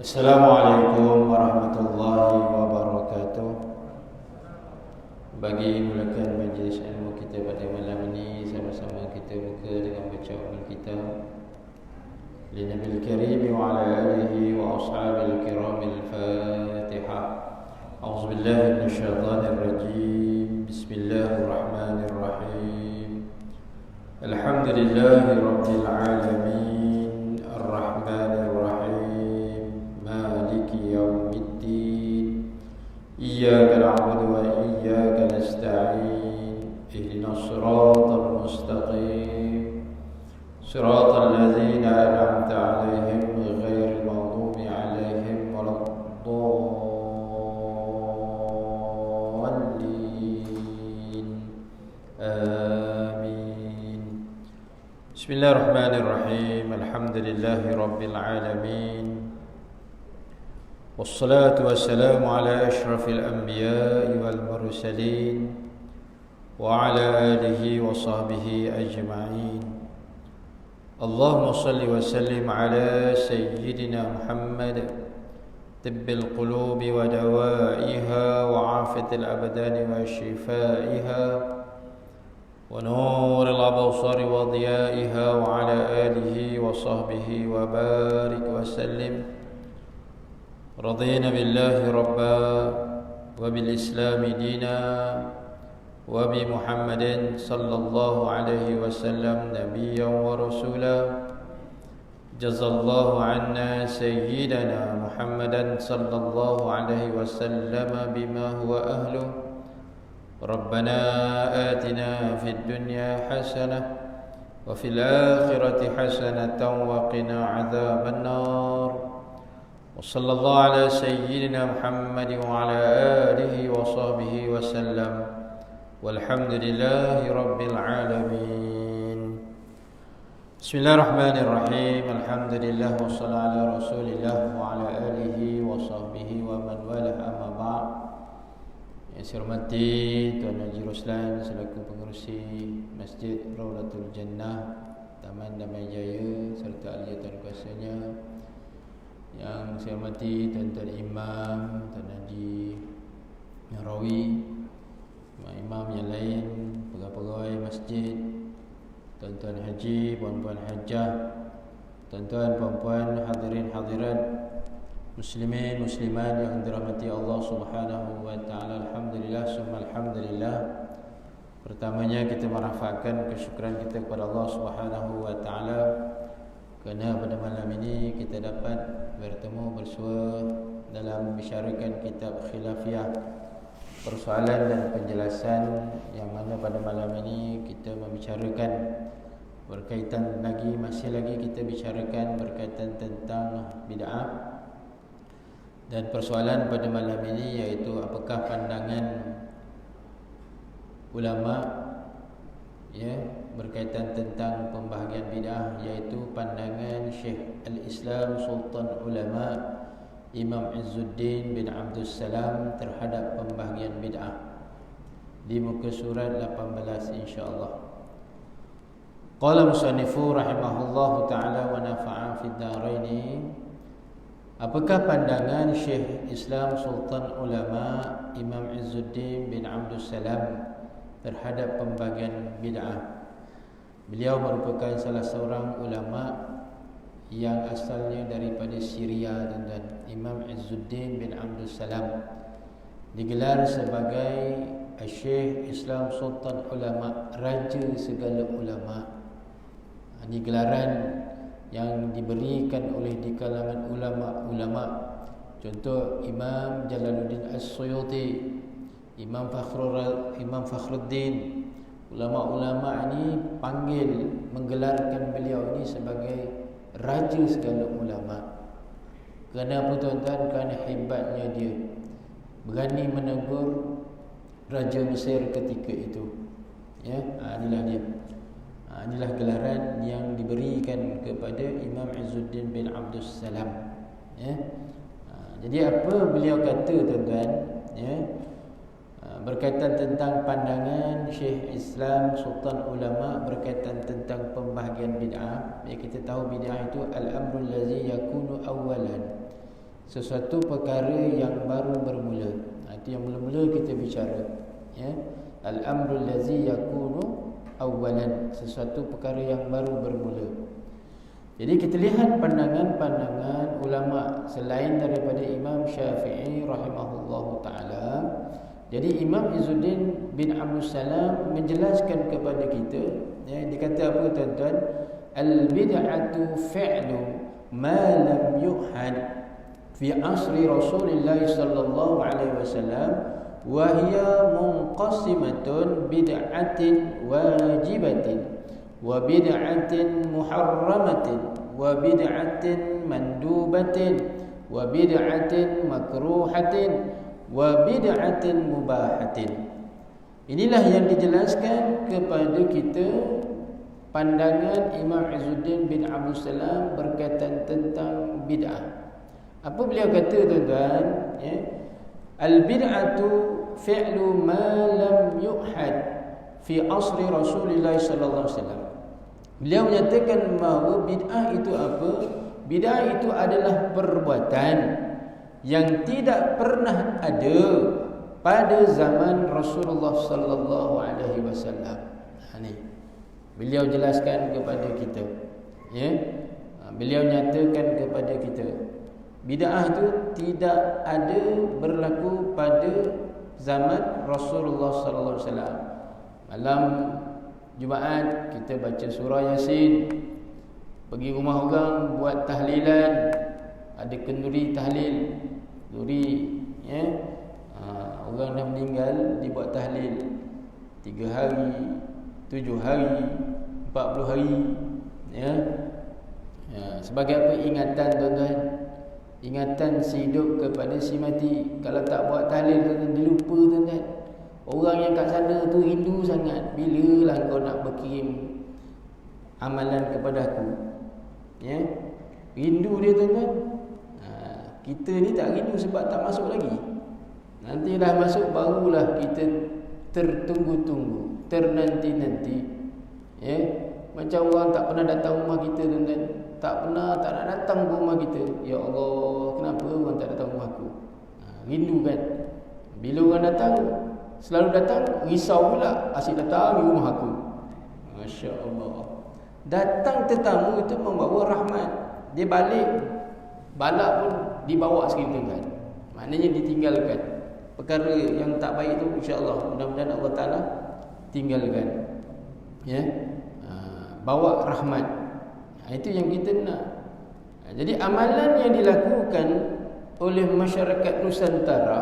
Assalamualaikum warahmatullahi wabarakatuh. Bagi mulakan majlis ilmu kita pada malam ini, sama-sama kita buka dengan baca ummul kitab li Nabil Karim wa ala alihi wa ashabil kiramil Fatihah. A'udzu billahi minasyaitonir rajim. Bismillahirrahmanirrahim. Alhamdulillahi rabbil alamin, arrahmanir إياك نعبد وإياك نستعين اهدنا الصراط المستقيم صراط الذين أنعمت عليهم غير المغضوب عليهم ولا الضالين آمين. بسم الله الرحمن الرحيم. الحمد لله رب العالمين، والصلاة والسلام على أشرف الأنبياء والمرسلين وعلى آله وصحبه أجمعين. اللهم صل وسلم على سيدنا محمد طب القلوب ودوائها وعافية الأبدان وشفائها ونور الأبصار وضيائها وعلى آله وصحبه وبارك وسلم. رضينا بالله ربا وبالإسلام دينا وبمحمد صلى الله عليه وسلم نبيا ورسولا. جزا الله عنا سيدنا محمدا صلى الله عليه وسلم بما هو أهله. ربنا آتنا في الدنيا حسنة وفي الآخرة حسنة وقنا عذاب النار. وصلى الله على سيدنا محمد وعلى آله وصحبه وسلم والحمد لله رب العالمين. بسم الله الرحمن الرحيم. الحمد لله والصلاة على رسول الله وعلى آله وصحبه ومن والاه. أما بعد. Yang saya hormati Tuan Haji Roslan selaku pengerusi Masjid Rawlatul Jannah Taman Damai Jaya serta ahli tuan kuasanya, yang saya hormati Tuan-Tuan Imam, Tuan Haji Rawi, imam yang lain, pegawai-pegawai masjid, Tuan-Tuan Haji, Puan-Puan Hajjah, Tuan-Tuan, Puan-Puan, hadirin hadirat, muslimin, muslimat yang dirahmati Allah Subhanahu wa taala. Alhamdulillah summa alhamdulillah. Pertamanya kita merafakkan kesyukuran kita kepada Allah Subhanahu wa taala kerana pada malam ini kita dapat bertemu bersua dalam membicarakan kitab khilafiyah, persoalan dan penjelasan yang mana pada malam ini kita membicarakan berkaitan masih lagi kita bicarakan berkaitan tentang bid'ah. Dan persoalan pada malam ini iaitu apakah pandangan ulama berkaitan tentang pembahagian bid'ah, iaitu pandangan Syekh Al-Islam Sultan Ulama Imam Izzuddin bin Abdul Salam terhadap pembahagian bid'ah di muka surat 18 insya-Allah. Qala musannifu rahimahullahu ta'ala wa nafa'a fid dharain. Apakah pandangan Syekh Islam Sultan Ulama Imam Izzuddin bin Abdul Salam terhadap pembagian bid'ah? Beliau merupakan salah seorang ulama yang asalnya daripada Syria, dan Imam Izzuddin bin Abdul Salam digelar sebagai Syekh Islam Sultan Ulama, raja segala ulama. Ini gelaran yang diberikan oleh di kalangan ulama-ulama. Contoh Imam Jalaluddin As-Suyuti, Imam Fakhruddin, Ulama-ulama ini panggil, menggelarkan beliau ini sebagai raja segala ulama. Kerana apa tuan-tuan? Kerana hebatnya dia, berani menegur Raja Mesir ketika itu. Ya, inilah dia. Inilah gelaran yang diberikan kepada Imam Izzuddin bin Abdul Salam. Ya. Jadi apa beliau kata tuan-tuan? Ya. Berkaitan tentang pandangan Syekh Islam Sultan Ulama berkaitan tentang pembahagian bid'ah. Ya, kita tahu bid'ah itu al-amrul ladzi yakunu awwalan, sesuatu perkara yang baru bermula. Itu yang mula-mula kita bicara. Ya, al-amrul ladzi yakunu awwalan, sesuatu perkara yang baru bermula. Jadi kita lihat pandangan-pandangan ulama selain daripada Imam Syafi'i rahimahullahu taala. Jadi Imam Izzuddin bin Abdul Salam menjelaskan kepada kita, ya, dia kata apa tuan-tuan? Al-bid'atu fi'lu ma lam yuhad fi asri Rasulullah sallallahu alaihi wasallam wa hiya munqasimatun bid'atin wajibatin wa bid'atin muharramatin wa bid'atin mandubatin wa bid'atin makruhatin wa bid'atin mubahatin. Inilah yang dijelaskan kepada kita pandangan Imam Izzuddin bin Abdul Salam berkaitan tentang bid'ah. Apa beliau kata tuan-tuan? Ya, al-bid'atu fi'lu ma lam yuhad fi asri Rasulullah sallallahu alaihi wasallam. Beliau menyatakan bahawa bid'ah itu apa? Bid'ah itu adalah perbuatan yang tidak pernah ada pada zaman Rasulullah sallallahu alaihi wasallam. Ini beliau jelaskan kepada kita. Ya. Beliau nyatakan kepada kita, bid'ah itu tidak ada berlaku pada zaman Rasulullah sallallahu alaihi wasallam. Malam Jumaat kita baca surah Yasin, pergi rumah orang buat tahlilan, ada kenduri tahlil, kenduri, ya. Orang dah meninggal dibuat tahlil 3 hari, 7 hari, 40 hari, ya. Sebagai apa? Ingatan tuan-tuan. Ingatan si hidup kepada si mati. Kalau tak buat tahlil tuan-tuan, dia lupa tuan-tuan. Orang yang kat sana tu rindu sangat, bilalah kau nak berkirim amalan kepada aku, ya. Rindu dia tuan-tuan. Kita ni tak rindu sebab tak masuk lagi. Nanti dah masuk barulah kita tertunggu-tunggu, ternanti-nanti. Ya, macam orang tak pernah datang rumah kita tuan-tuan. Tak nak datang ke rumah kita. Ya Allah, kenapa orang tak datang rumah aku? Rindu kan? Bila orang datang, selalu datang, risau pula, asyik datang di rumah aku. Masya Allah. Datang tetamu itu membawa rahmat. Dia balik, balak pun dibawa sikit kan. Maknanya ditinggalkan. Perkara yang tak baik itu insya-Allah mudah-mudahan Allah Taala tinggalkan. Ya. Bawa rahmat. Itu yang kita nak. Jadi amalan yang dilakukan oleh masyarakat Nusantara,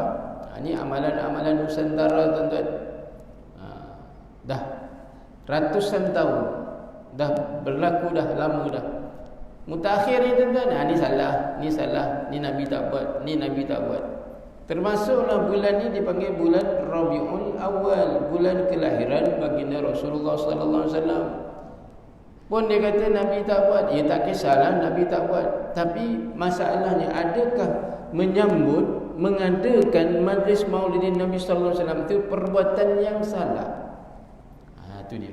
ini amalan-amalan Nusantara tuan-tuan. Dah ratusan tahun dah berlaku, dah lama dah. Mutakhir ni tuan-tuan, ni salah, ni Nabi tak buat, ni Nabi tak buat. Termasuklah bulan ni dipanggil bulan Rabiul Awal, bulan kelahiran baginda Rasulullah sallallahu alaihi wasallam. Pun dia kata Nabi tak buat, ya tak kisahlah Nabi tak buat. Tapi masalahnya, adakah menyambut, mengadakan majlis Maulidin Nabi sallallahu alaihi wasallam itu perbuatan yang salah? Itu dia.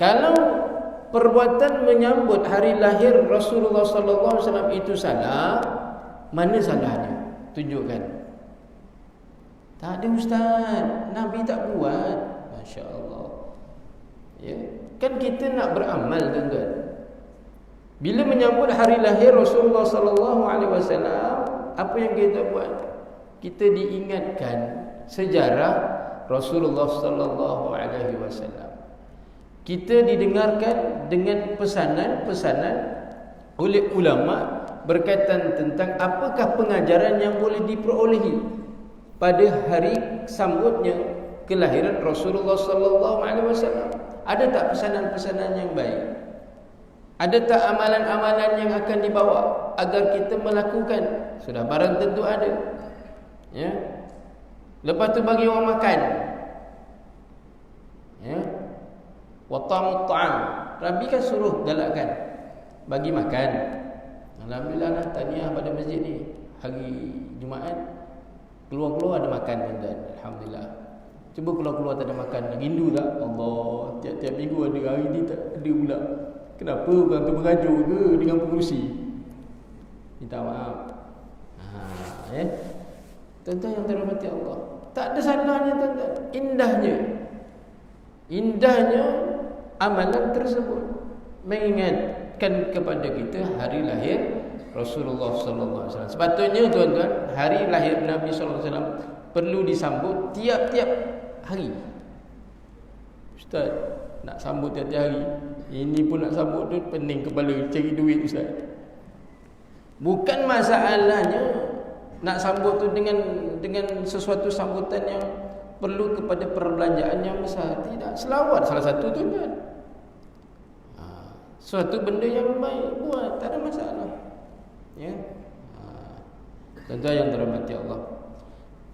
Kalau perbuatan menyambut hari lahir Rasulullah sallallahu alaihi wasallam itu salah, mana salahnya? Tunjukkan. Tak ada ustaz, Nabi tak buat. Masya-Allah. Ya, kan kita nak beramal tuan-tuan. Bila menyambut hari lahir Rasulullah sallallahu alaihi wasallam, apa yang kita buat? Kita diingatkan sejarah Rasulullah sallallahu alaihi wasallam. Kita didengarkan dengan pesanan-pesanan oleh ulama berkaitan tentang apakah pengajaran yang boleh diperolehi pada hari sambutnya kelahiran Rasulullah sallallahu alaihi wasallam. Ada tak pesanan-pesanan yang baik? Ada tak amalan-amalan yang akan dibawa agar kita melakukan? Sudah barang tentu ada. Ya. Lepas tu bagi orang makan. Ya. Wa ta'amut ta'am. Nabi kan suruh galakkan bagi makan. Alhamdulillah lah, tahniah pada masjid ni hari Jumaat, keluar-keluar ada makan tuan-tuan. Alhamdulillah. Cuba keluar-keluar tak ada makan, rindu tak? Allah, tiap-tiap minggu ada, hari ni tak ada pula. Kenapa orang tu berajuk ke dengan pengurusi? Minta maaf. Tuan-tuan yang dirahmati Allah, tak ada salahnya tuan-tuan. Indahnya amalan tersebut mengingatkan kepada kita hari lahir Rasulullah sallallahu alaihi wasallam. Sepatutnya tuan-tuan, hari lahir Nabi sallallahu alaihi wasallam perlu disambut tiap-tiap hari. Ustaz, nak sambut tiap-tiap hari, ini pun nak sambut tu pening kepala, cari duit ustaz. Bukan masalahnya nak sambut tu dengan sesuatu sambutan yang perlu kepada perbelanjaan yang besar. Tidak, selawat salah satu tuan-tuan. Suatu benda yang baik buat, tak ada masalah. Ya. Tuan-tuan yang dirahmati Allah,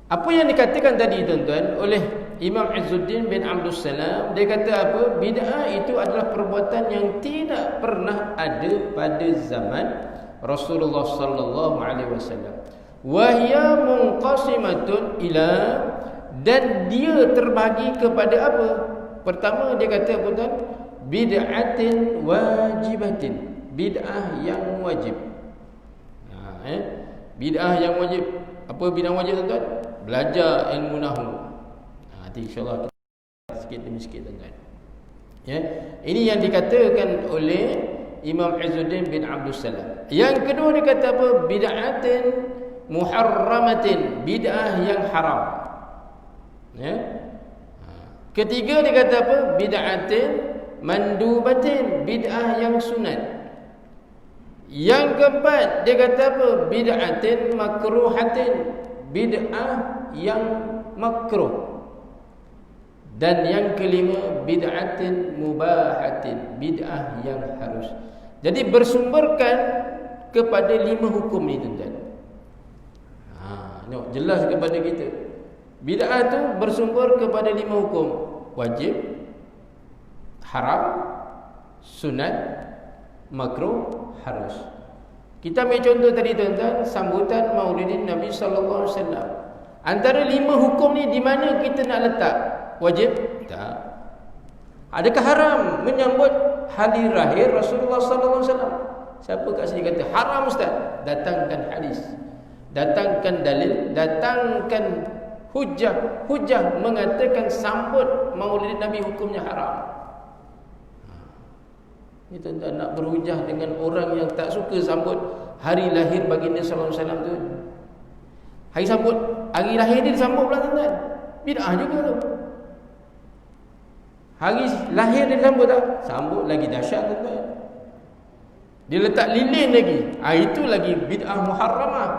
apa yang dikatakan tadi tuan-tuan oleh Imam Izzuddin bin Abdul Salam, dia kata apa? Bid'ah itu adalah perbuatan yang tidak pernah ada pada zaman Rasulullah sallallahu alaihi wasallam. Wa hiya munqasimatun ila, dan dia terbagi kepada apa? Pertama dia kata apa tuan? Bid'atin wajibatin, bid'ah yang wajib. Bid'ah yang wajib. Apa bid'ah wajib tuan-tuan? Belajar ilmu nahwu. Nanti insya-Allah kita sikit demi sikit tuan-tuan. Ya, ini yang dikatakan oleh Imam Izzuddin bin Abdul Salam. Yang kedua dia kata apa? Bid'atin muharramatin, bid'ah yang haram. Ya. Ketiga dia kata apa? Bid'atin mandubatin, bid'ah yang sunat. Yang keempat dia kata apa? Bid'atin makruhatin, bid'ah yang makruh. Dan yang kelima bid'atin mubahatin, bid'ah yang harus. Jadi bersumberkan kepada 5 hukum ni tuan-tuan. Tengok jelas kepada kita. Bid'ah tu bersumber kepada 5 hukum: wajib, haram, sunat, makruh, harus. Kita ambil contoh tadi tuan-tuan, sambutan Maulidin Nabi sallallahu alaihi wasallam. Antara 5 hukum ni di mana kita nak letak? Wajib? Tak. Adakah haram menyambut hari lahir Rasulullah sallallahu alaihi wasallam? Siapa kat sini kata haram ustaz? Datangkan hadis, datangkan dalil, datangkan hujah mengatakan sambut Maulidin Nabi hukumnya haram. Ini tuan-tuan nak berhujah dengan orang yang tak suka sambut hari lahir baginda sallallahu alaihi wasallam tu. Hari lahir dia disambut pula tuan-tuan. Bid'ah juga tu. Hari lahir dia disambut tak? Sambut lagi dahsyat tuan-tuan. Dia letak lilin lagi. Itu lagi bid'ah muharramah.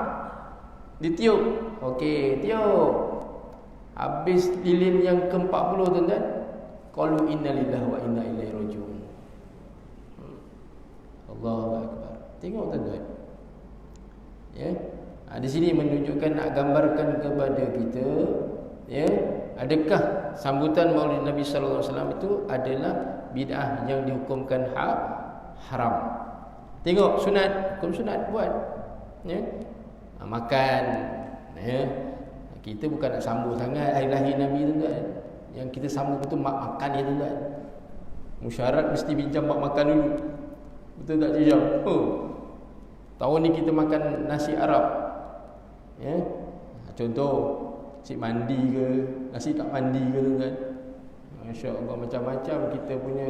Ditiup. Okey, tiup. Habis lilin yang ke-40 tuan-tuan. Qalu innalillahi wa inna ilaihi rajiun. Allahu akbar. Tengok tuan-tuan. Ya. Di sini menunjukkan, nak gambarkan kepada kita, ya, adakah sambutan Maulid Nabi sallallahu alaihi wasallam itu adalah bid'ah yang dihukumkan haram. Tengok sunat, hukum sunat buat. Ya. Makan, ya. Kita bukan nak sambut sangat hari lahir Nabi tuan-tuan. Yang kita sambut itu makan ya tuan-tuan. Musyarat mesti bincang makan dulu. Betul tak Cik Syam? Tahun ni kita makan nasi Arab. Ya. Contoh cik mandi ke, nasi tak mandi ke tuan-tuan. Masya-Allah, macam-macam kita punya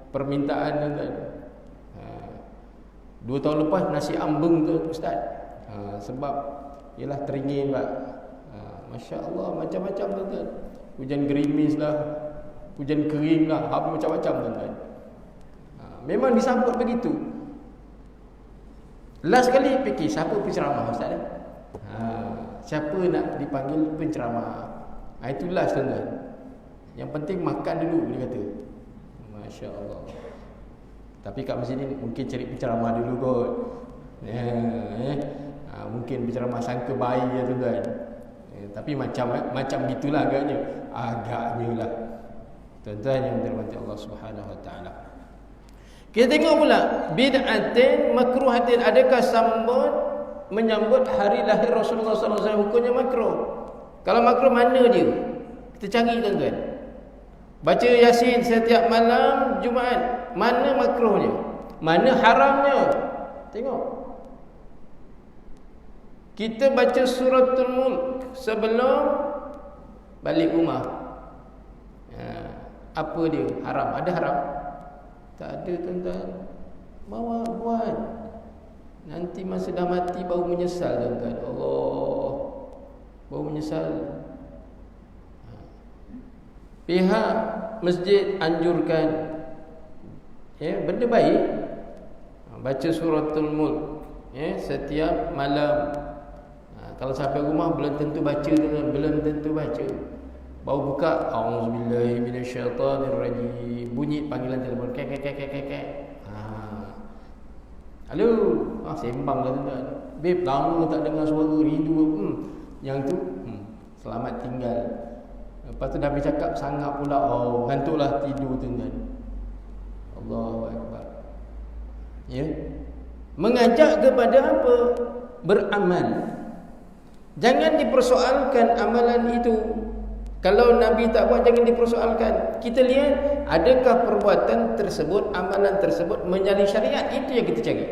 permintaan tuan-tuan. 2 tahun lepas nasi ambeng tu ustaz. Sebab ialah teringin pak. Masya-Allah, macam-macam tuan-tuan. Hujan gerimis lah, hujan kering lah, macam-macam tuan-tuan. Memang disambut begitu. Last kali fikir siapa penceramah ustaz? Siapa nak dipanggil penceramah? Itu last tuan-tuan. Yang penting makan dulu, dia kata. Masya Allah. Tapi kat masjid ni mungkin cari penceramah dulu kot. Mungkin penceramah sangka baik ya tuan. Tapi macam gitulah agaknya. Agaknya lah. Tuan-tuan yang dirahmati Allah Subhanahu Wa Taala. Kita tengok pula bid'atin makruhatin, adakah menyambut hari lahir Rasulullah sallallahu alaihi wasallam hukumnya makruh? Kalau makruh mana dia? Kita cari tuan-tuan. Baca Yasin setiap malam Jumaat, mana makruhnya? Mana haramnya? Tengok. Kita baca suratul Mulk sebelum balik rumah. Apa dia? Haram? Ada haram? Tak ada tuan-tuan. Bawa buat. Nanti masa dah mati baru menyesal tuan-tuan. Allah, baru menyesal. Pihak masjid anjurkan, benda baik, baca suratul Mulk setiap malam. Kalau sampai rumah belum tentu baca tuan-tuan, belum tentu baca. Baru buka, auzubillahi minasyaitanirrajim, bunyi panggilan telefon, kek. Halo, sembang lah tuan-tuan. Babe, lama tak dengar suara, rindu. Yang tu, selamat tinggal. Lepas tu dah bercakap sangat pula, ngantuklah tidur tuan-tuan. Allahu Akbar. Mengajak kepada apa? Beramal. Jangan dipersoalkan amalan itu. Kalau Nabi tak buat, jangan dipersoalkan. Kita lihat, adakah perbuatan tersebut, amalan tersebut menyalahi syariat? Itu yang kita cari.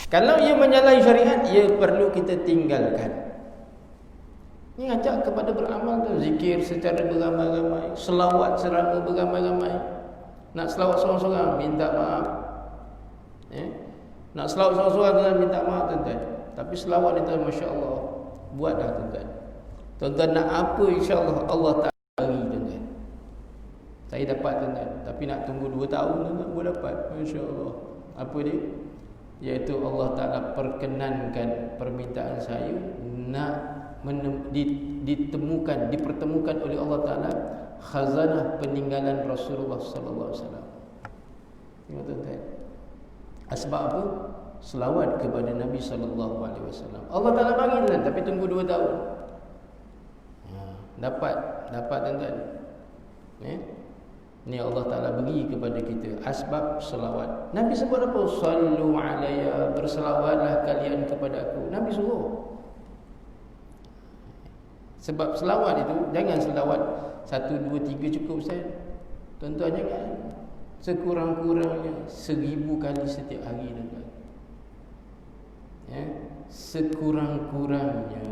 Kalau ia menyalahi syariat, ia perlu kita tinggalkan. Ini ajak kepada beramal tu. Zikir secara beramai-ramai, selawat serama beramai-ramai. Nak selawat seorang-seorang, minta maaf. Nak selawat seorang-seorang, minta maaf tuan-tuan. Tapi selawat itu, Masya Allah, buat dah tuan-tuan. Tuan-tuan nak apa, insya-Allah Allah tak bagi tuan-tuan. Saya dapat tuan-tuan, tapi nak tunggu 2 tahun tuan-tuan baru dapat. Masya-Allah. Apa dia? Iaitu Allah Taala perkenankan permintaan saya nak dipertemukan oleh Allah Taala khazanah peninggalan Rasulullah sallallahu alaihi wasallam. Tengok tuan-tuan. Sebab apa? Selawat kepada Nabi sallallahu alaihi wasallam. Allah Taala bagi tuan, tapi tunggu 2 tahun. Dapat tuan-tuan. Ni Allah Taala bagi kepada kita asbab selawat. Nabi sebut apa? Sallu alayya, berselawatlah kalian kepada aku. Nabi suruh. Sebab selawat itu, jangan selawat 1, 2, 3 cukup Ustaz. Tuan-tuan jangan. Sekurang-kurangnya 1000 kali setiap hari tuan-tuan. Sekurang-kurangnya.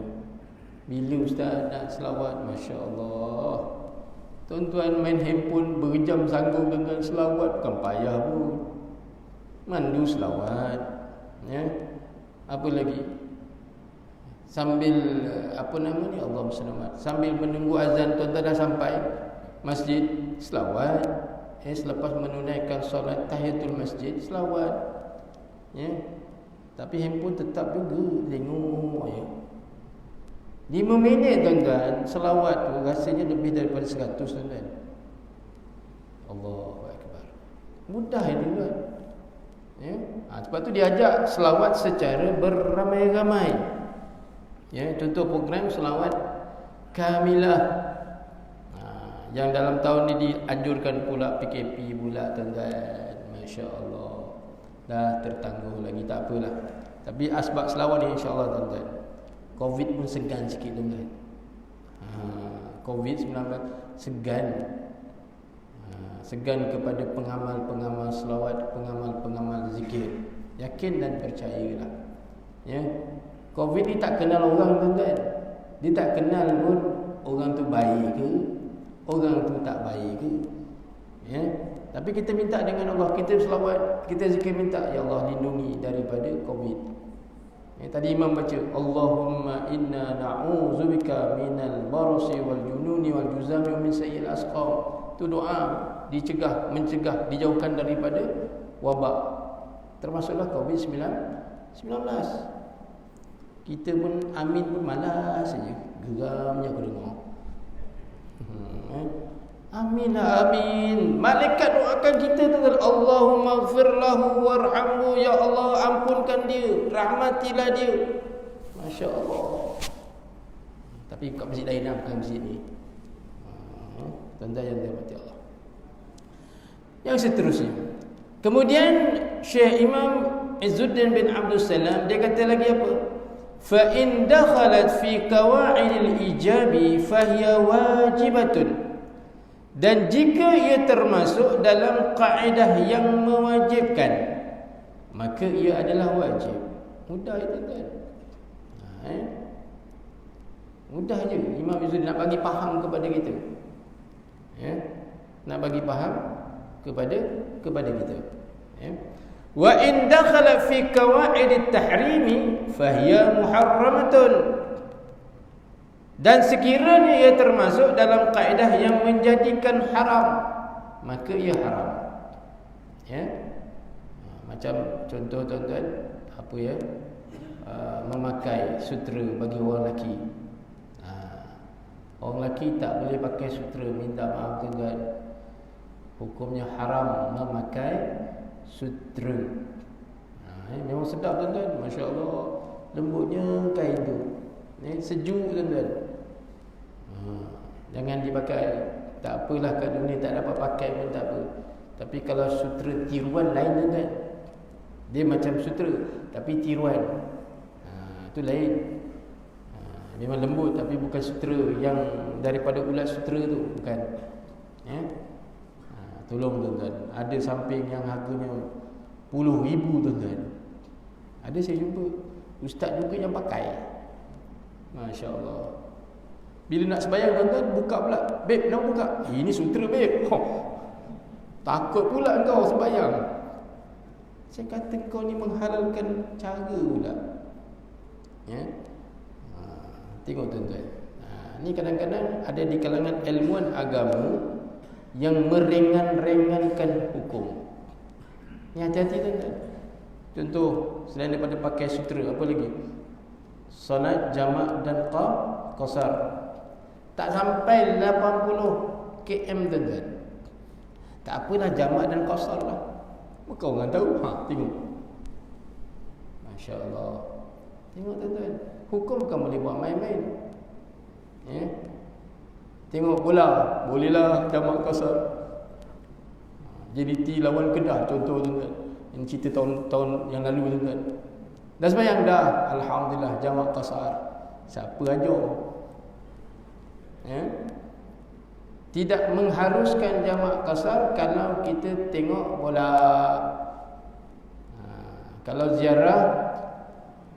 Bila Ustaz nak selawat, Masya Allah, tuan-tuan main handphone berjam sanggup dengan selawat, bukan payah pun. Mandu selawat. Apa lagi? Sambil Allah selamat. Sambil menunggu azan, tuan-tuan dah sampai masjid, selawat. Selepas menunaikan solat tahiyatul masjid, selawat. Tapi handphone tetap juga tengok 5 minit tuan-tuan, selawat tu rasanya lebih daripada 100 tuan-tuan. Allahu Akbar. Mudah itu tuan. Sebab tu diajak selawat secara beramai-ramai. Contoh program selawat kamilah. Yang dalam tahun ni dianjurkan pula PKP pula tuan-tuan. Masya Allah. Dah tertangguh lagi, tak apalah. Tapi asbab selawat ni insya-Allah tuan-tuan. Covid pun segan sikit tuan-tuan. Covid-19 segan. Segan kepada pengamal-pengamal selawat, pengamal-pengamal zikir. Yakin dan percayalah. Covid ni tak kenal orang tuan-tuan. Dia tak kenal pun orang tu baik ke, orang tu tak baik ke. Tapi kita minta dengan Allah, kita selawat, kita zikir, minta ya Allah lindungi daripada Covid. Tadi Imam baca Allahumma inna na'udzubika minal barasi wal jununi wal juzami min sayyi'il asqam. Itu doa mencegah, dijauhkan daripada wabak, termasuklah Covid-19. Kita pun amin pun malas saja. Geramnya aku dengar. Amin, amin. Malaikat doakan kita tuan. Allahumma ighfir lahu warhamhu. Ya Allah, ampunkan dia, rahmatilah dia. Masya Allah. Tapi kat masjid lain lah, bukan masjid ni. Tuan-tuan yang dirahmati Allah. Yang seterusnya, kemudian Syekh Imam Izzuddin bin Abdul Salam dia kata lagi apa? Fa in dakhalat fi qawa'idil ijabi fahiya wajibatun. Dan jika ia termasuk dalam kaedah yang mewajibkan, maka ia adalah wajib. Mudah itu kan? Mudah je Imam Izzuddin nak bagi faham kepada kita. Nak bagi faham kepada kita. Wa in dakhala fi qawaid at-tahrimi fahiya muharramatun. Dan sekiranya ia termasuk dalam kaedah yang menjadikan haram, maka ia haram. Macam contoh tuan-tuan, apa ya? Memakai sutera bagi orang lelaki. Orang lelaki tak boleh pakai sutera, minta maaf tuan-tuan. Hukumnya haram memakai sutera. Memang sedap tuan-tuan, Masya Allah, lembutnya kain tu. Sejuk tuan-tuan. Jangan dipakai. Tak apalah, kat dunia tak dapat pakai pun tak apa. Tapi kalau sutera tiruan lain tuan-tuan. Dia macam sutera tapi tiruan. Itu lain. Memang lembut tapi bukan sutera yang daripada ulat sutera tu, bukan. Tolong tuan-tuan. Ada samping yang harganya puluh ribu tuan-tuan. Ada saya jumpa ustaz juga yang pakai. Masya Allah. Bila nak sembahyang tuan-tuan, buka pula. Babe, nak buka. Ini sutera babe. Takut pula kau sembahyang. Saya kata kau ni menghalalkan cara pula. Tengok tuan-tuan. Ni kadang-kadang ada di kalangan ilmuwan agama yang meringan-ringankan hukum. Ni hati-hati tuan-tuan. Contoh, selain daripada pakai sutera, apa lagi? Solat jamak dan qasar. Tak sampai 80 km tuan-tuan. Tak apalah, jamak dan qasar lah. Maka orang tahu. Tengok. Masya Allah. Tengok tuan-tuan. Hukum bukan boleh buat main-main. Tengok bola, bolehlah jamak qasar. JDT lawan Kedah contoh tuan-tuan. Ini cerita tahun yang lalu tuan-tuan. Dah sembahyang dah, alhamdulillah, jamak qasar. Siapa ajar? Tidak mengharuskan jamak qasar kalau kita tengok bola. Kalau ziarah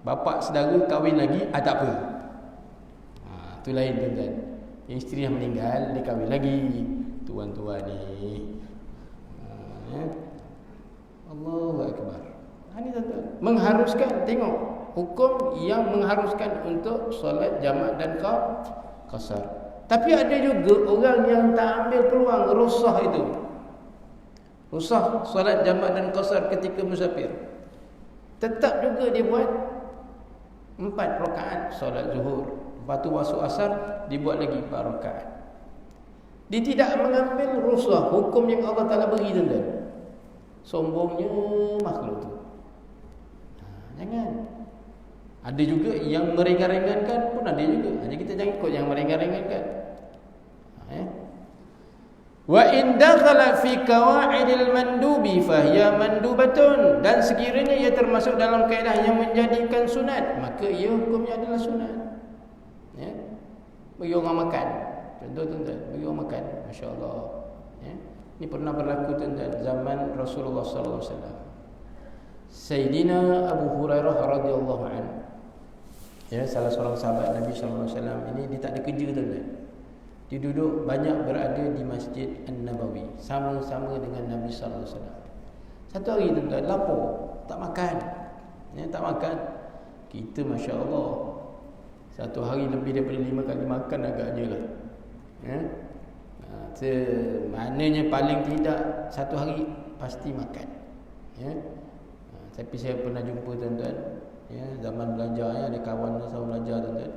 bapa saudara kahwin lagi, tak apa. Itu lain tuan-tuan. Yang isteri yang meninggal, dia kahwin lagi. Tuan-tuan ni. Allahu Akbar. Ini tuan-tuan. Mengharuskan, tengok. Hukum yang mengharuskan untuk solat jamak dan qasar. Tapi ada juga orang yang tak ambil peluang rusah itu. Rusah solat jamak dan qasar ketika musafir. Tetap juga dia buat 4 rakaat solat zuhur. Lepas tu masuk asar, dibuat lagi 4 rakaat. Dia tidak mengambil rusah hukum yang Allah Ta'ala beri tuan-tuan. Sombongnya makhluk tu. Jangan. Ada juga yang meringan-ringankan pun ada juga. Hanya kita jangan ikut yang meringan-ringankan. Wa in dakhala fi qawaidil mandubi fahiya mandubatun. Dan sekiranya ia termasuk dalam kaedah yang menjadikan sunat, maka ia hukumnya adalah sunat. Bagi orang makan. Contoh tuan-tuan, bagi orang makan, masya-Allah. Ini pernah berlaku tuan-tuan zaman Rasulullah sallallahu alaihi wasallam. Sayyidina Abu Hurairah radhiyallahu anhu, salah seorang sahabat Nabi sallallahu alaihi wasallam ini, dia tak ada kerja tuan-tuan. Dia duduk banyak berada di Masjid An-Nabawi sama-sama dengan Nabi sallallahu alaihi wasallam. Satu hari tuan-tuan lapar, tak makan. Tak makan. Kita masya-Allah satu hari lebih daripada 5 kali makan agaknya lah. Maknanya paling tidak satu hari pasti makan. Tapi saya pernah jumpa tuan-tuan, zaman belajar, ada kawan sama belajar tuan-tuan.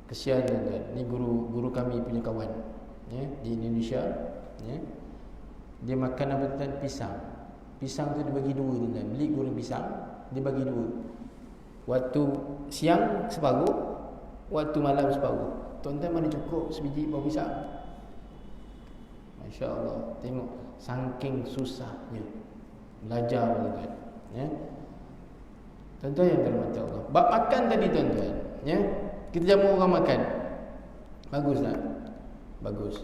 Kesian tuan-tuan. Ni guru kami punya kawan. ya, di Indonesia, ya, dia makan apa tuan? Pisang. Pisang tu dibagi dua tuan. Beli goreng pisang, dia bagi dua. Waktu siang separuh, waktu malam separuh. Tuan-tuan mana cukup sebiji buah pisang? Masya Allah. Tengok saking susahnya belajar tuan-tuan, ya. Tuan-tuan yang dirahmati Allah. Bab makan tadi tuan-tuan, ya. Kita jamu orang makan. Bagus tak? Bagus.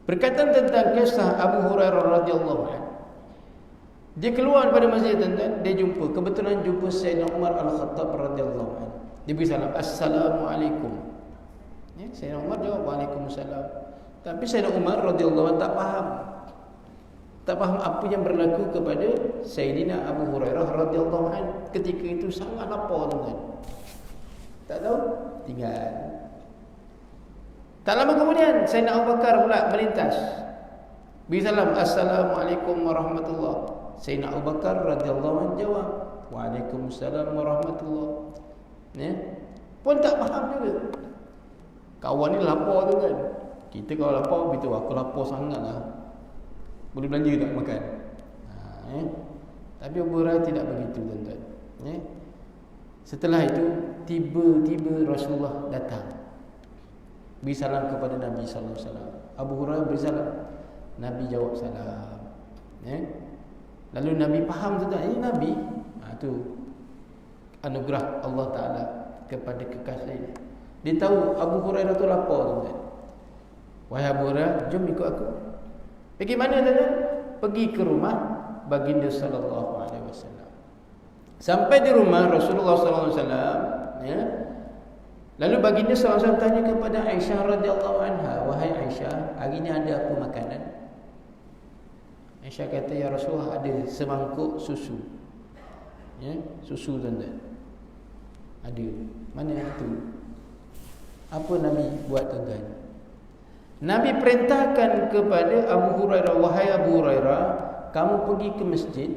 Berkaitan tentang kisah Abu Hurairah radhiyallahu anhu. Dia keluar daripada masjid tuan-tuan, dia kebetulan jumpa Sayyidina Umar Al-Khattab radhiyallahu anhu. Dia beri salam, Assalamualaikum. Ya, Sayyidina Umar jawab Waalaikumsalam. Tapi Sayyidina Umar radhiyallahu anhu tak faham. Tak faham apa yang berlaku kepada Sayyidina Abu Hurairah radhiyallahu anhu. Ketika itu sangat lapar tuan-tuan. Tak tahu, tinggal. Tak lama kemudian Sayyidina Abu Bakar pula melintas. Beri salam, Assalamualaikum warahmatullahi. Sayyidina Abu Bakar radhiyallahu anhu jawab, Waalaikumsalam warahmatullahi. Ya. Pun tak faham juga. Kawan ni lapar tu kan. Kita kalau lapar begitu, aku lapar sangatlah. Boleh belanja tak makan? Ya. Tapi Abu Hurairah tidak begitu tuan-tuan. Ya. Setelah itu tiba-tiba Rasulullah datang. Beri salam kepada Nabi sallallahu alaihi wasallam. Abu Hurairah beri salam. Nabi jawab salam. Ya. Lalu Nabi faham tu tak? Ini Nabi. Tu anugerah Allah Taala kepada kekasihnya. Dia tahu Abu Hurairah tu lapar tuan-tuan. Wahai Abu Hurairah, jom ikut aku. Pergi mana tuan-tuan? Pergi ke rumah baginda sallallahu alaihi wasallam. Sampai di rumah Rasulullah sallallahu alaihi wasallam, ya. Lalu baginda sallallahu alaihi wasallam tanya kepada Aisyah radhiyallahu anha, "Wahai Aisyah, hari ni ada apa makanan?" Aisyah kata, "Ya Rasulullah, ada semangkuk susu." Ya, susu tuan-tuan. Ada. Mana itu? Apa Nabi buat tuan-tuan? Nabi perintahkan kepada Abu Hurairah, "Wahai Abu Hurairah, kamu pergi ke masjid,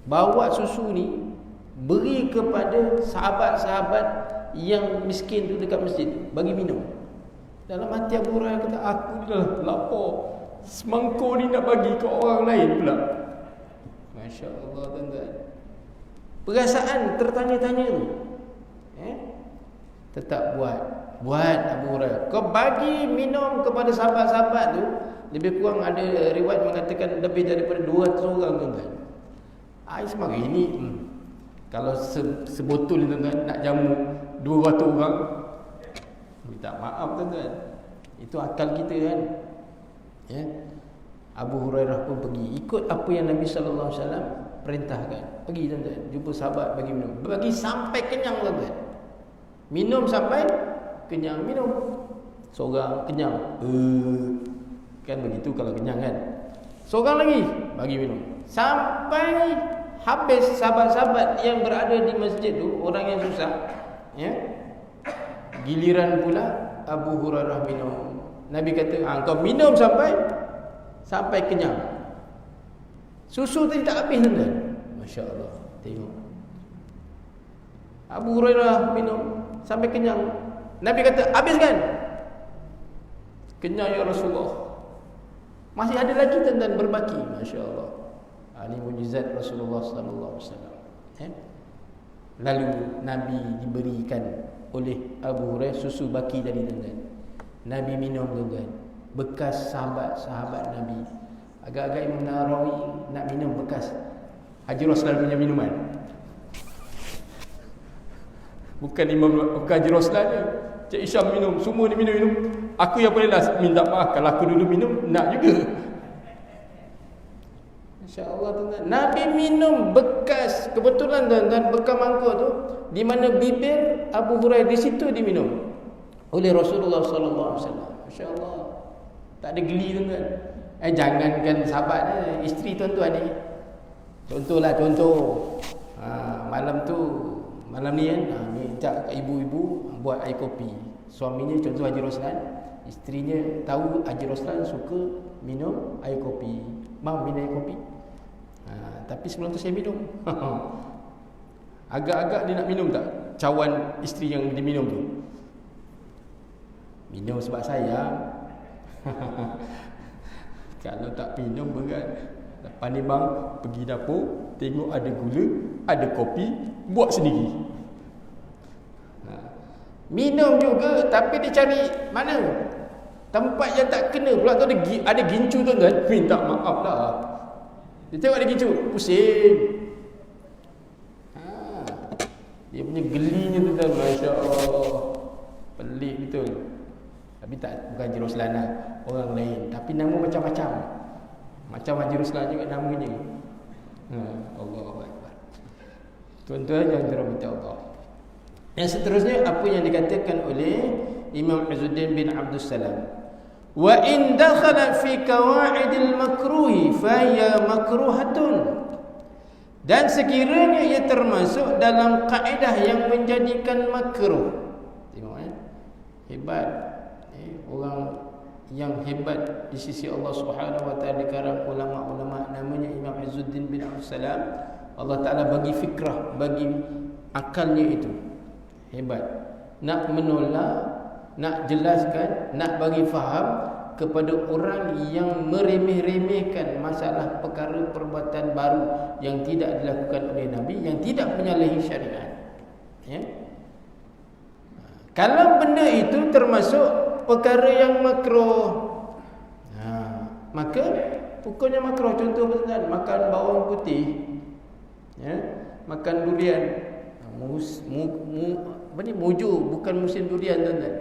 bawa susu ni, beri kepada sahabat-sahabat yang miskin tu dekat masjid, bagi minum." Dalam hati Abu Hurairah kata, "Aku dah lapar, semangkuk ni nak bagi ke orang lain pula." Masya Allah tuan-tuan. Perasaan tertanya-tanya tu, tetap buat Abu Hurairah. Kau bagi minum kepada sahabat-sahabat tu, lebih kurang ada riwayat mengatakan lebih daripada 200 orang tuan-tuan. Semari ini kalau sebotol tuan-tuan nak jamu 200 orang, minta maaf tuan-tuan. Itu akal kita kan. Ya. Abu Hurairah pun pergi ikut apa yang Nabi sallallahu alaihi wasallam perintahkan. Pergi tuan-tuan, jumpa sahabat bagi minum. Bagi sampai kenyang tuan-tuan. Minum sampai kenyang, minum. Seorang kenyang. Kan begitu kalau kenyang kan. Seorang lagi bagi minum. Sampai habis sahabat-sahabat yang berada di masjid tu, orang yang susah, ya. Giliran pula Abu Hurairah minum. Nabi kata, "Kau minum sampai kenyang." Susu tadi tak habis tuan-tuan. Masya Allah. Tengok. Abu Hurairah minum sampai kenyang. Nabi kata, "Habiskan." Kenyang ya Rasulullah. Masih ada lagi tuan-tuan berbaki. Masya Allah. Ini mujizat Rasulullah sallallahu alaihi wasallam. Lalu Nabi diberikan oleh Abu Hurairah susu baki tadi tuan-tuan. Nabi minum tuan-tuan. Bekas sahabat-sahabat Nabi. Agak-agak Imam Nawawi nak minum bekas Haji Roslan punya minuman. Bukan Haji Roslan je. Cik Isyam minum, semua ni minum. Aku yang paling last, minta maaf kalau aku dulu minum nak juga. Insya-Allah tuan-tuan. Nabi minum bekas, kebetulan tuan-tuan, bekas mangkuk tu di mana bibir Abu Hurairah, di situ diminum oleh Rasulullah sallallahu alaihi wasallam. Masya-Allah. Tak ada geli tuan-tuan. Jangankan sahabat ni, isteri tuan-tuan ni. Contoh. Malam ni kan, minta kat ibu-ibu buat air kopi. Suaminya contoh Haji Roslan, isterinya tahu Haji Roslan suka minum air kopi. Mam, minum air kopi. Tapi sebelum tu saya minum. Agak-agak dia nak minum tak? Cawan isteri yang diminum tu. Minum sebab sayang. Kalau tak minum berat. Lepas ni bang, pergi dapur, tengok ada gula, ada kopi, buat sendiri. Minum juga, tapi dia cari mana? Tempat yang tak kena pula tu ada gincu tu kan. Minta maaf lah. Dia tengok ada gincu, pusing. Dia punya gelinya tu kan, Masya Allah, pelik betul. Tapi bukan Haji Roslan lah, orang lain. Tapi nama macam-macam. Macam Haji Roslan juga namanya. Allahu Akbar. Tuan-tuan yang dirahmati Allah. Yang seterusnya apa yang dikatakan oleh Imam Izzuddin bin Abdul Salam. Wa in dakhala fi qawaidil makruhi fa hiya makruhatun. Dan sekiranya ia termasuk dalam kaedah yang menjadikan makruh. Tengok hebat. Orang yang hebat di sisi Allah Subhanahu wa taala di kalangan ulama-ulama namanya Imam Izzuddin bin Abdul Salam. Allah Taala bagi fikrah, bagi akalnya itu. Hebat. Nak menolak, nak jelaskan, nak bagi faham kepada orang yang meremeh-remehkan masalah perkara perbuatan baru yang tidak dilakukan oleh Nabi, yang tidak menyalahi syariat. Ya. Kalau benda itu termasuk perkara yang makruh, maka hukumnya makruh. Contoh betul, makan bawang putih, ya, makan durian. Mujur, bukan musim durian tuan-tuan.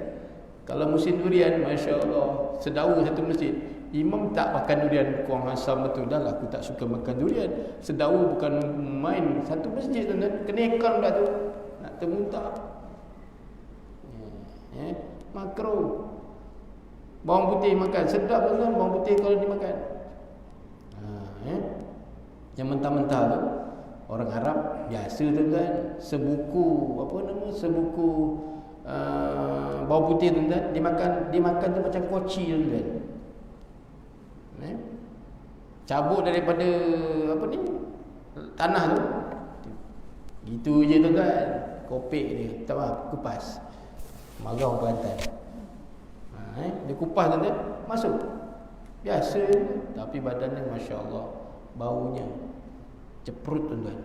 Kalau musim durian, Masya Allah, sedawa satu masjid, imam tak makan durian, kurang asam betul. Dah lah, aku tak suka makan durian. Sedawa bukan main, satu masjid tuan-tuan, kena ikan pula tu, nak termuntah. Makruh. Bawang putih makan, sedap tuan-tuan bawang putih kalau dimakan. Yang mentah-mentah tu orang Arab biasa tuan-tuan, sebuku bawang putih tuan-tuan dimakan tu macam koci tuan-tuan. Cabut daripada tanah tu. Gitu je tuan-tuan. Kopek dia, tak apa, kupas. Marah orang Kelantan. Dia kupas tuan-tuan, masuk. Biasa, tapi badannya Masya Allah, baunya ceprut tuan-tuan.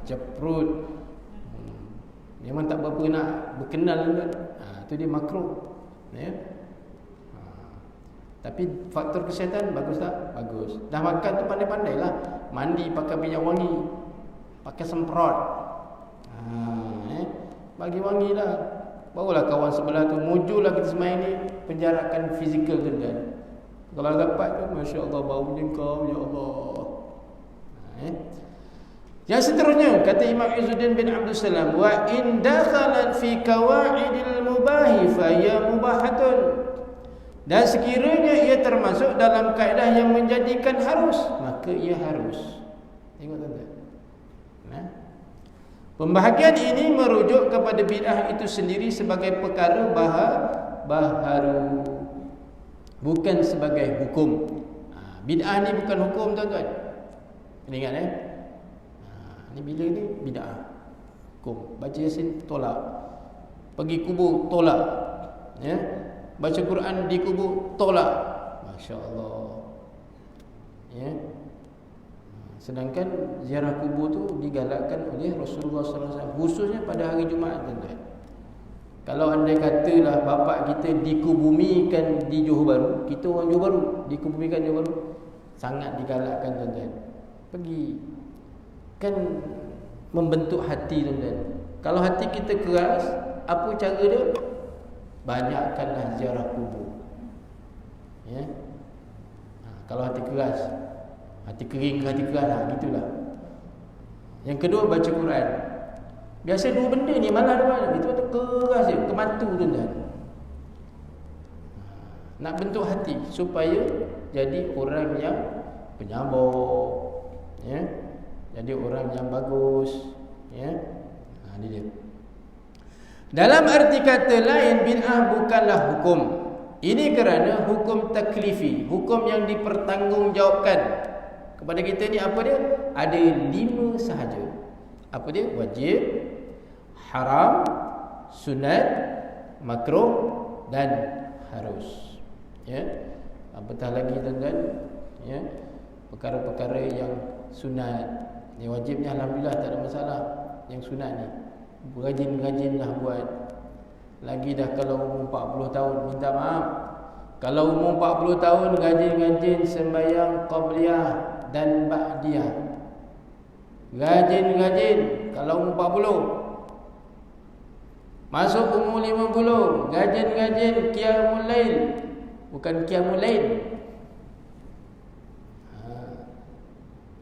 Ceprut. Memang tak berapa nak berkenal tuan-tuan. Tu dia makruh. Ya. Tapi faktor kesihatan bagus tak? Bagus. Dah makan tu pandai-pandailah. Mandi pakai minyak wangi, pakai semprot. Bagi wangi lah. Barulah kawan sebelah tu mujurlah kita semain ni, penjarakan fizikal tuan-tuan. Kalau dapat tu Masya Allah, baunya kau, ya Allah. Yang seterusnya kata Imam Izzuddin bin Abdul Salam, wa in dakhalat fi qawaidil mubahi fa ya mubahatun. Dan sekiranya ia termasuk dalam kaedah yang menjadikan harus, maka ia harus. Tengok tuan-tuan. Pembahagian ini merujuk kepada bid'ah itu sendiri sebagai perkara baharu, bukan sebagai hukum. Bid'ah ni bukan hukum tuan-tuan. Kena ingat ni bila ni bid'ah. Hukum. Baca Yasin tolak. Pergi kubur tolak. Ya. Baca Quran di kubur tolak. Masya-Allah. Ya. Sedangkan ziarah kubur tu digalakkan oleh Rasulullah sallallahu alaihi wasallam, khususnya pada hari Jumaat tuan-tuan. Kalau andai katalah bapak kita dikubumikan di Johor Bahru, kita orang Johor Bahru, dikubumikan Johor Bahru, sangat digalakkan tuan-tuan. Pergi. Kan membentuk hati tuan-tuan. Kalau hati kita keras, apa cara dia? Banyakkanlah ziarah kubur. Ya. Kalau hati keras, hati kering ke hati keras, gitulah. Yang kedua, baca Quran. Biasa dua benda ni malah ada. Itu keras je, kematu tuan-tuan. Nak bentuk hati supaya jadi orang yang penyabar, ya. Jadi orang yang bagus, ya. Ini dia. Dalam arti kata lain, bid'ah bukanlah hukum. Ini kerana hukum taklifi, hukum yang dipertanggungjawabkan kepada kita ni apa dia? Ada 5 sahaja. Apa dia? Wajib, haram, sunat, makruh dan harus. Ya. Apatah lagi tuan-tuan, ya. Perkara-perkara yang sunat, yang wajibnya alhamdulillah tak ada masalah. Yang sunat ni rajin-rajinlah buat. Lagi dah kalau umur 40 tahun, minta maaf. Kalau umur 40 tahun rajin-rajin sembahyang qabliyah dan ba'diyah. Rajin-rajin kalau umur 40. Masuk umur 50, rajin-rajin qiyamul lail. Bukan qiyamul lail.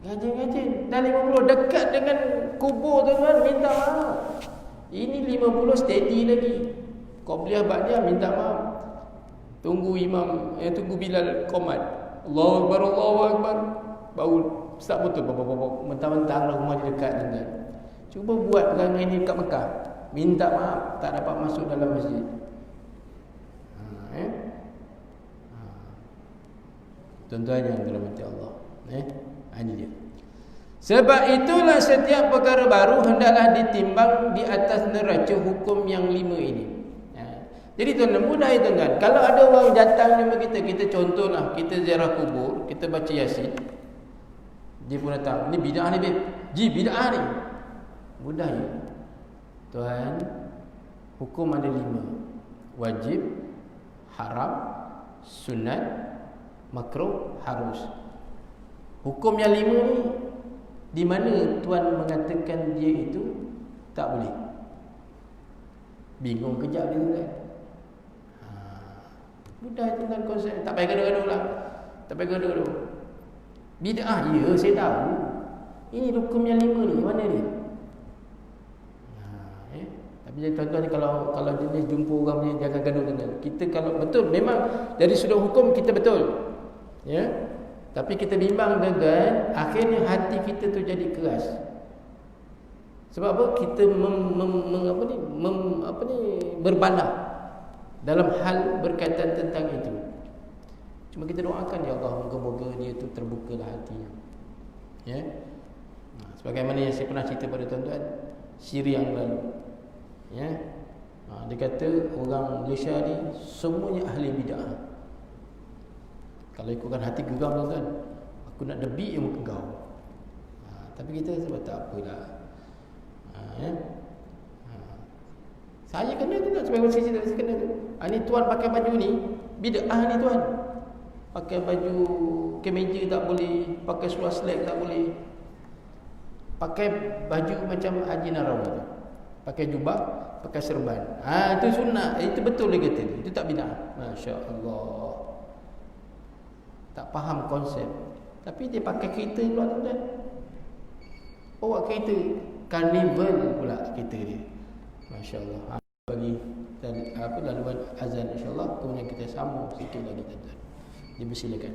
Rajin-rajin. Dah 50 dekat dengan kubur tuan-tuan, minta maaf. Ini 50 steady lagi. Qabliyah ba'diyah minta maaf. Tunggu imam, tunggu Bilal qomat. Allahu akbar, Allahu akbar. Baru start betul. Mentang-mentang rumah dia dekat tuan-tuan. Cuba buat perangai ni dekat Mekah. Minta maaf tak dapat masuk dalam masjid. Tuan-tuan yang dirahmati Allah. Ini dia. Sebab itulah setiap perkara baru hendaklah ditimbang di atas neraca hukum yang 5 ini. Jadi tuan-tuan, mudah ya tuan-tuan. Kalau ada orang datang jumpa kita contohlah, kita ziarah kubur, kita baca Yasin. Dia pun datang, ni bid'ah ni, bid'ah ni. Mudah ya. Tuan, hukum ada 5. Wajib, haram, sunat, makruh, harus. Hukum yang 5 ni, di mana tuan mengatakan dia itu tak boleh? Bingung kejap dia tuan. Mudah tuan konsep. Tak payah gaduh-gaduh lah. Tak payah gaduh-gaduh. Bid'ah, ya saya tahu. Ini hukum yang 5 ni, mana dia? Tapi tuan-tuan ni kalau jenis jumpa orang ni, jangan gaduh tuan. Kita kalau betul, memang dari sudut hukum kita betul. Ya. Tapi kita bimbang tuan, akhirnya hati kita tu jadi keras. Sebab apa? Kita berbalah dalam hal berkaitan tentang itu. Cuma kita doakan ya Allah, moga-moga dia tu terbukalah hatinya. Ya. Sebagaimana yang saya pernah cerita pada tuan-tuan siri yang lalu. Ya. Dia kata orang Malaysia ni semuanya ahli bid'ah. Kalau ikutkan hati geram tuan-tuan, aku nak debik yang muka kau. Tapi kita sebab tak apalah. Ya. Saya kena tu tak, sebab saya kena tu. Ni tuan pakai baju ni bid'ah ni tuan. Pakai baju kemeja tak boleh, pakai seluar slack tak boleh. Pakai baju macam Haji Narawi tu. Pakai jubah, pakai serban. Itu sunat. Itu betul dia kata. Itu tak bid'ah. Masya-Allah. Tak faham konsep. Tapi dia pakai kereta pula tuan-tuan. Bawa kereta karnival pula kereta dia. Masya-Allah. Bagi dan laluan azan insya-Allah, kemudian kita sambung sikit lagi tuan-tuan. Dipersilakan.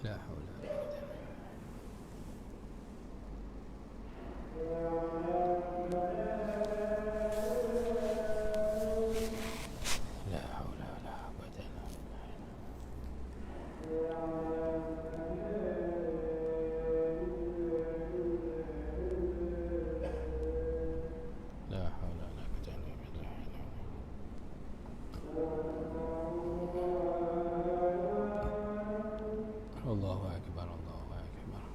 La haula la haula wala quwwata illa billah. La haula wala quwwata illa billah. Allahu akbar, Allahu akbar.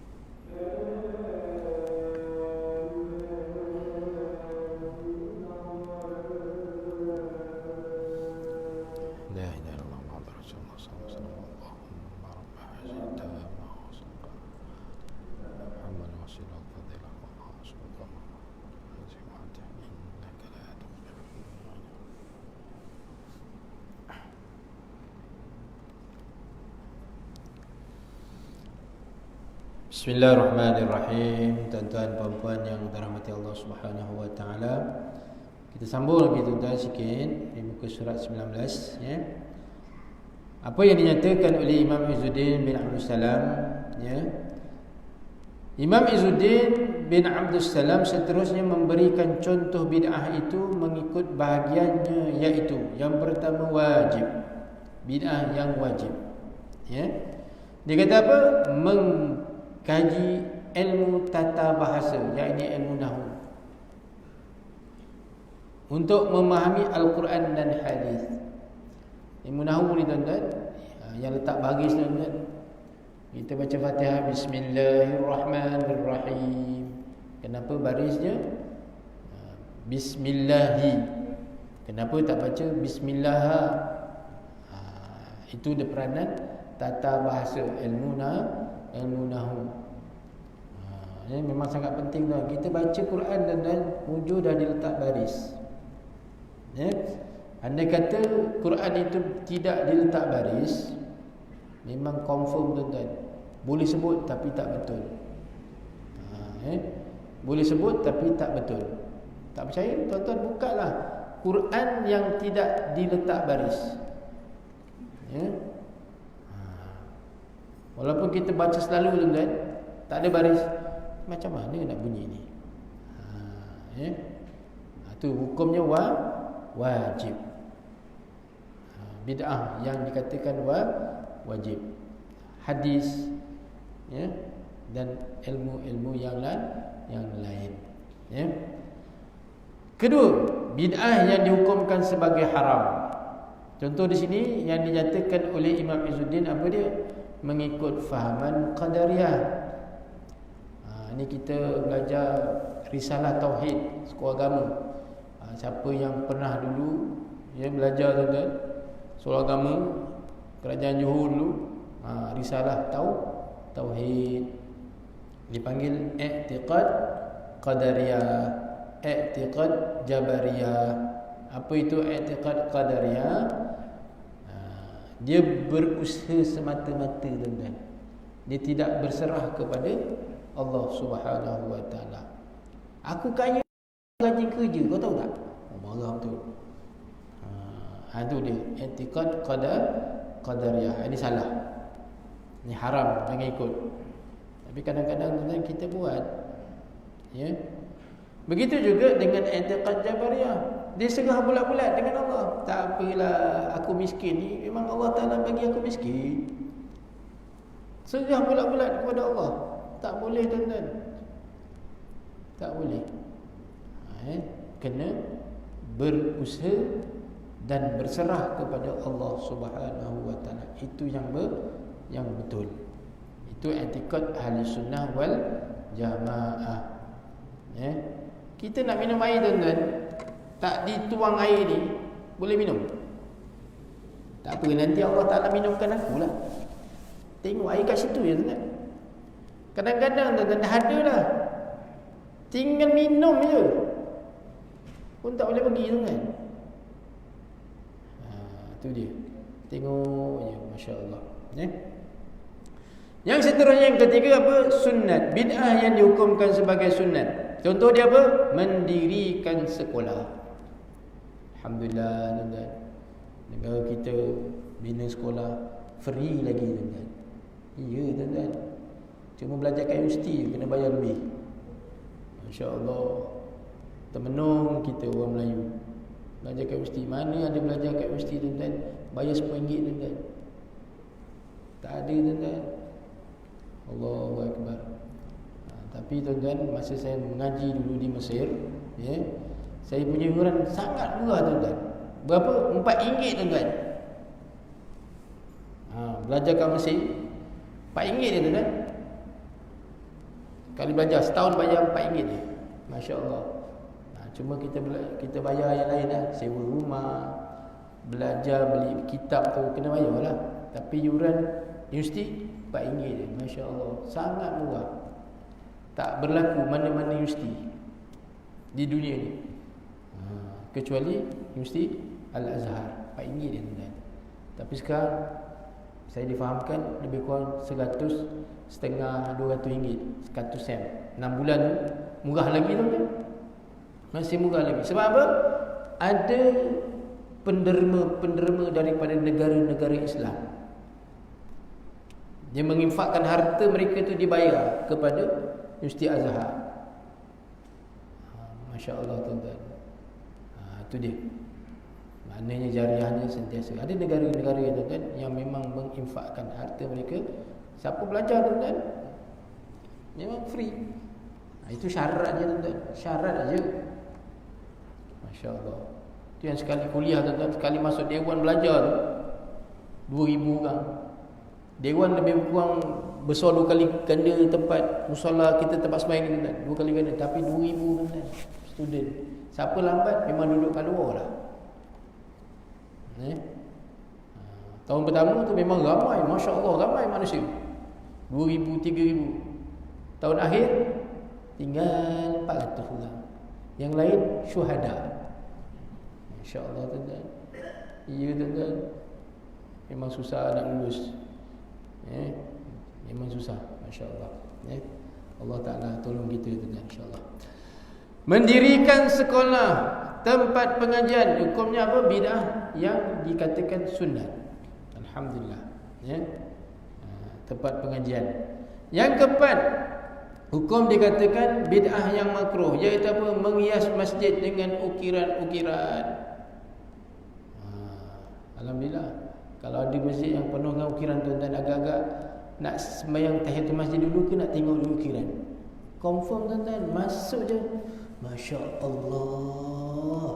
La ilaha illallah Muhammadur Rasulullah sallallahu alaihi wasallam. Allahumma rabb hadhihi at-tamamah wa sallallahu Muhammad wasilah fadilah wa hasbuka innaka la tukhlifu al-mi'ad. Bismillahirrahmanirrahim. Tuan-tuan puan-puan yang dirahmati Allah Subhanahu wa taala. Kita sambung lagi tuan-tuan sikit di muka surat 19 ya. Apa yang dinyatakan oleh Imam Izzuddin bin Abdul Salam ya. Imam Izzuddin bin Abdul Salam seterusnya memberikan contoh bid'ah itu mengikut bahagiannya, iaitu yang pertama wajib. Bid'ah yang wajib. Ya. Dia kata apa? Mengkaji ilmu tata bahasa, iaitu ilmu nahwu, untuk memahami Al-Quran dan hadis. Ilmu nahwu ni tuan-tuan, yang letak baris tuan-tuan. Kita baca Fatihah Bismillahirrahmanirrahim. Kenapa barisnya Bismillahi? Kenapa tak baca Bismillah? Itu dia peranan tata bahasa, ilmu nahwu. Ini memang sangat penting tuan. Kita baca Quran dan hujung dah diletak baris. Ya. Andai kata Quran itu tidak diletak baris, memang confirm tuan-tuan. Boleh sebut tapi tak betul. Boleh sebut tapi tak betul. Tak percaya tuan-tuan, bukalah Quran yang tidak diletak baris. Ya. Walaupun kita baca selalu tuan-tuan, tak ada baris, macam mana nak bunyi ni? Ya. Itu hukumnya wajib. Bid'ah yang dikatakan wajib. Hadis ya, dan ilmu-ilmu yang lain ya. Kedua, bid'ah yang dihukumkan sebagai haram. Contoh di sini yang dinyatakan oleh Imam Izzuddin apa dia? Mengikut fahaman Qadariyah. Ini kita belajar risalah tauhid sekolah agama. Siapa yang pernah dulu ya belajar tuan-tuan sekolah agama kerajaan Johor dulu, risalah tauhid dipanggil i'tiqad qadariyah, i'tiqad jabariyah. Apa itu i'tiqad qadariyah? Dia berusaha semata-mata tuan-tuan. Dia tidak berserah kepada Allah Subhanahu wa taala. Aku kaya gaji kerja, kau tahu tak? Marah tu. Itu dia i'tiqad qadariyah. Ini salah. Ini haram, jangan ikut. Tapi kadang-kadang tuan kita buat. Ya. Begitu juga dengan i'tiqad jabariyah. Dia serah bulat-bulat dengan Allah. Tak apalah aku miskin ni, memang Allah Taala bagi aku miskin. Serah bulat-bulat kepada Allah. Tak boleh tuan-tuan. Tak boleh. Kena berusaha dan berserah kepada Allah Subhanahu wa taala. Itu yang betul. Itu i'tiqad ahli sunnah wal jamaah. Ya. Kita nak minum air tuan-tuan, tak dituang air ni, boleh minum? Tak apa, nanti Allah Taala minumkan aku lah. Tengok air kat situ ya tuan-tuan. Kadang-kadang tuan-tuan dah ada lah, tinggal minum je pun tak boleh pergi tuan-tuan. Itu dia. Tengok je, masya-Allah. Ya. Yang seterusnya, yang ketiga apa? Sunnat. Bid'ah yang dihukumkan sebagai sunnat. Contoh dia apa? Mendirikan sekolah. Alhamdulillah tuan-tuan, negara kita bina sekolah free lagi tuan-tuan. Ya tuan-tuan. Cuma belajar kat universiti kena bayar lebih. Masya-Allah. Termenung kita orang Melayu. Belajar kat universiti. Mana ada belajar kat universiti tuan-tuan bayar RM10 tuan-tuan. Tak ada tuan-tuan. Allahu Akbar. Tapi tuan-tuan, masa saya mengaji dulu di Mesir, ya, saya punya iuran sangat murah tuan-tuan. Berapa? RM4 tuan-tuan. Belajar kat Mesir RM4 je tuan-tuan. Kali belajar setahun bayar RM4 je. Masya-Allah. Cuma kita bayar yang lain lah, sewa rumah, belajar, beli kitab tu kena bayar lah. Tapi iuran universiti RM4 je. Masya-Allah, sangat murah. Tak berlaku mana-mana universiti di dunia ni, kecuali Universiti Al-Azhar, RM4 dia tuan-tuan. Tapi sekarang saya difahamkan lebih kurang 100, setengah RM200, 100 sen. 6 bulan tu murah lagi tuan-tuan. Masih murah lagi. Sebab apa? Ada penderma-penderma daripada negara-negara Islam yang menginfakkan harta mereka tu dibayar kepada Universiti Azhar. Masya-Allah tuan-tuan. Itu dia. Maknanya jariahnya sentiasa. Ada negara-negara tuan-tuan yang memang menginfakkan harta mereka. Siapa belajar tuan-tuan, memang free. Itu syaratnya tuan-tuan. Syarat aja. Masya-Allah. Itu yang sekali kuliah tuan-tuan, sekali masuk dewan belajar tu 2,000 orang. Dewan lebih kurang besar 2 kali ganda tempat musalla kita, tempat sembahyang ni tuan, 2 kali ganda. Tapi 2,000 tuan, student. Siapa lambat memang duduk kat luar lah. Tahun pertama tu memang ramai, masya-Allah, ramai manusia. 2,000, 3,000. Tahun akhir tinggal 400 orang. Yang lain syuhada. Masya-Allah tuan. Ya tuan. Memang susah nak lulus. Memang susah, masya-Allah. Allah Taala tolong kita tuan, insya-Allah. Mendirikan sekolah, tempat pengajian, hukumnya apa? Bid'ah yang dikatakan sunat. Alhamdulillah. Tempat pengajian. Yang keempat, hukum dikatakan bid'ah yang makruh, iaitu apa? Menghias masjid dengan ukiran-ukiran. Alhamdulillah. Kalau ada masjid yang penuh dengan ukiran tuan-tuan, agak-agak nak sembahyang tahiyatul masjid dulu ke nak tengok dulu ukiran? Confirm tuan-tuan, masuk je. Masya-Allah,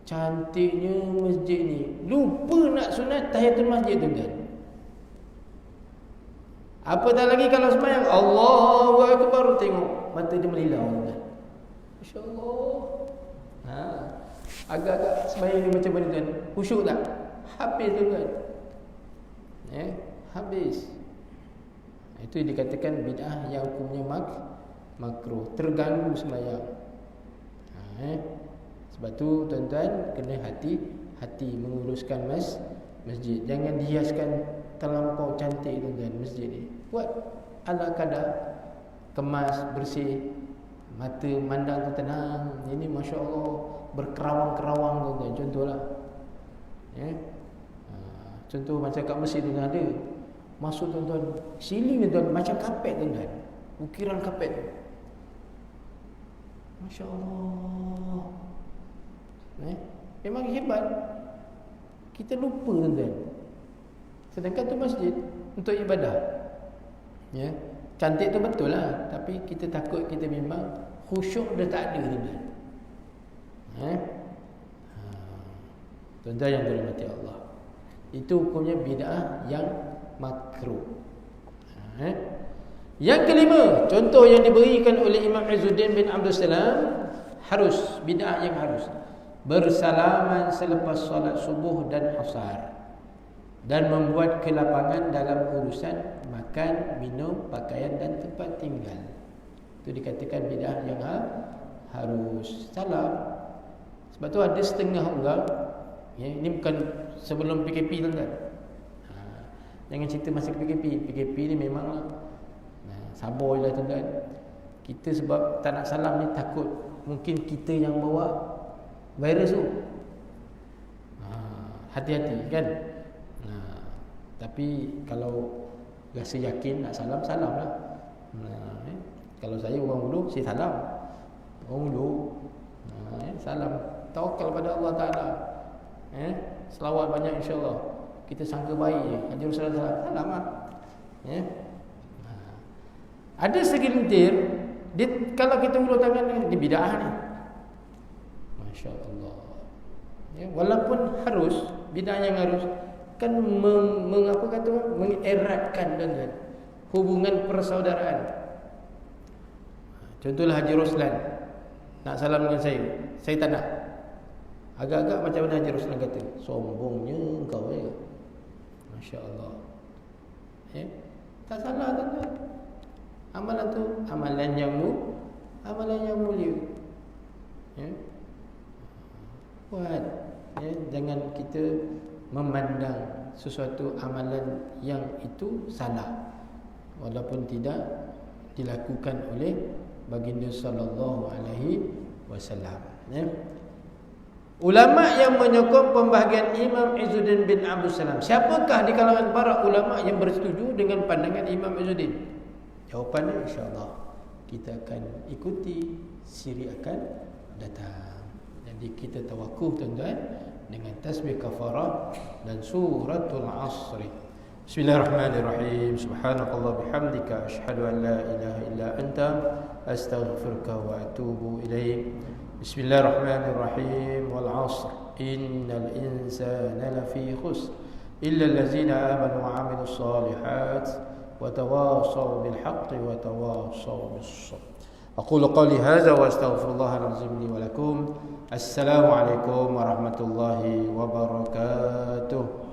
cantiknya masjid ni. Lupa nak sunat tahiyatul masjid tuan-tuan. Apatah lagi kalau sembahyang Allahu Akbar, tengok mata dia melilau tuan-tuan. Masya-Allah. Agak-agak sembahyang ni macam mana tuan? Khusyuk tak? Habis tuan-tuan. Habis. Itu dikatakan bid'ah yang hukumnya makruh, terganggu sembahyang. Sebab tu tuan-tuan kena hati-hati menguruskan masjid. Jangan dihiaskan terlampau cantik tuan-tuan masjid ni. Buat ala kadar, kemas, bersih, mata mandang tu tenang. Ini masya-Allah berkerawang-kerawang tuan-tuan. Contohlah. Contoh macam kat Mesir tu ada. Masuk tuan-tuan, siling tuan-tuan macam kapet tuan-tuan. Ukiran kapet tu. Masya-Allah. Memang hebat. Kita lupa tuan-tuan. Sedangkan tu masjid untuk ibadah. Cantik tu betul lah, tapi kita takut kita memang khusyuk dah tak ada tuan-tuan. Tuan-tuan yang dirahmati Allah, itu hukumnya bid'ah yang makruh. Yang kelima, contoh yang diberikan oleh Imam Izzuddin bin Abdul Salam, harus, bid'ah yang harus bersalaman selepas solat subuh dan asar, dan membuat kelapangan dalam urusan makan, minum, pakaian dan tempat tinggal. Itu dikatakan bid'ah yang harus. Salam. Sebab tu ada setengah orang, ini bukan sebelum PKP tuan-tuan. Jangan cerita masa PKP. PKP ni memanglah sabar je lah tuan-tuan. Kita sebab tak nak salam ni takut mungkin kita yang bawa virus tu. Hati-hati kan. Tapi kalau Rasa yakin nak salam, salam lah. Kalau saya orang wuduk, saya salam. Orang wuduk, salam. Tawakal pada Allah Ta'ala. Selawat banyak insyaAllah. Kita sangka baik je. Haji Rasulullah salam lah. Ada segelintir dia, kalau kita ulur tangan ni bid'ah ni. Masya Allah. Walaupun harus, bid'ah yang harus kan mengeratkan dengan hubungan persaudaraan. Contohlah Haji Roslan nak salam dengan saya tak nak. Agak-agak macam mana Haji Roslan kata, sombongnya engkau ya. Masya Allah. Tak salah tuan-tuan. Amalan tu amalan yang mulia. Buat jangan kita memandang sesuatu amalan yang itu salah walaupun tidak dilakukan oleh baginda sallallahu alaihi wasallam. Ulama yang menyokong pembahagian Imam Izzuddin bin Abdul Salam. Siapakah di kalangan para ulama yang bersetuju dengan pandangan Imam Izzuddin? Jawapannya insya-Allah kita akan ikuti, siri akan datang. Jadi kita tawakuf tuan-tuan dengan tasbih kafarah dan suratul Asr. Bismillahirrahmanirrahim. Subhanakallah bihamdika asyhadu an la ilaha illa anta astaghfiruka wa atubu ilaik. Bismillahirrahmanirrahim. Wal 'asr innal insana lafi khusr illa allazina amanu wa 'amilus solihat wa tawasaw bil haqqi wa tawasaw bis sabr. Aqulu qawli hadza wa astaghfirullahal azim li wa lakum. Assalamu alaikum warahmatullahi wabarakatuh.